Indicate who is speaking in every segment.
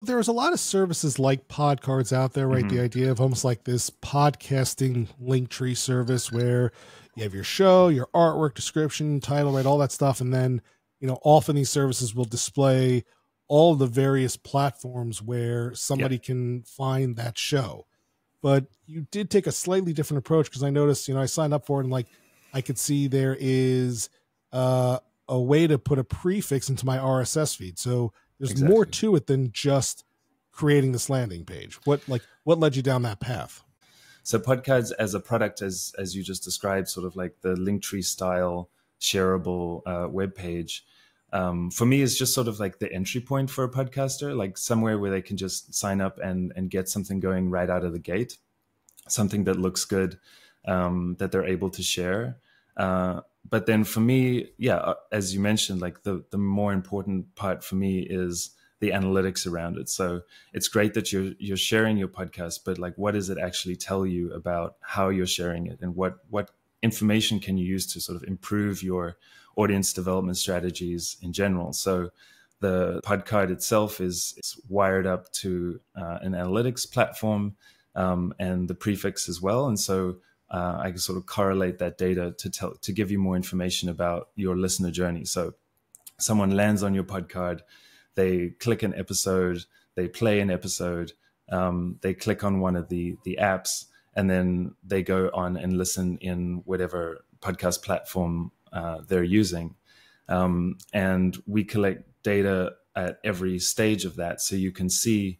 Speaker 1: There's a lot of services like PodCards out there, right? The
Speaker 2: Hmm.
Speaker 1: idea of almost like this podcasting link tree service where you have your show, your artwork, description, title, right? All that stuff. And then, often these services will display all the various platforms where
Speaker 2: Yeah.
Speaker 1: somebody can find that show. But you did take a slightly different approach because I noticed, I signed up for it and like I could see there is uh, a way to put a prefix into my RSS feed. So there's more
Speaker 2: Exactly.
Speaker 1: to it than just creating this landing page. What led you down that path?
Speaker 2: So PodCards as a product, as you just described, sort of like the Linktree style shareable web page, for me is just sort of like the entry point for a podcaster, like somewhere where they can just sign up and get something going right out of the gate, something that looks good, that they're able to share. But then for me, yeah, as you mentioned, like the more important part for me is the analytics around it. So it's great that you're sharing your podcast, but like, what does it actually tell you about how you're sharing it, and what information can you use to sort of improve your audience development strategies in general? So the podcast itself is wired up to an analytics platform, and the prefix as well. And so I can sort of correlate that data to give you more information about your listener journey. So someone lands on your podcast, they click an episode, they play an episode, they click on one of the apps, and then they go on and listen in whatever podcast platform they're using. And we collect data at every stage of that, so you can see,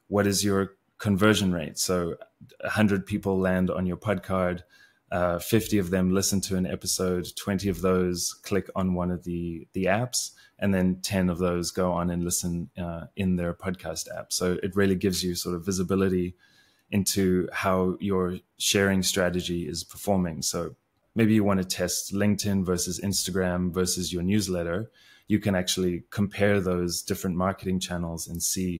Speaker 2: what is your conversion rate. So 100 people land on your podcast, 50 of them listen to an episode, 20 of those click on one of the apps, and then 10 of those go on and listen in their podcast app. So it really gives you sort of visibility into how your sharing strategy is performing. So maybe you want to test LinkedIn versus Instagram versus your newsletter. You can actually compare those different marketing channels and see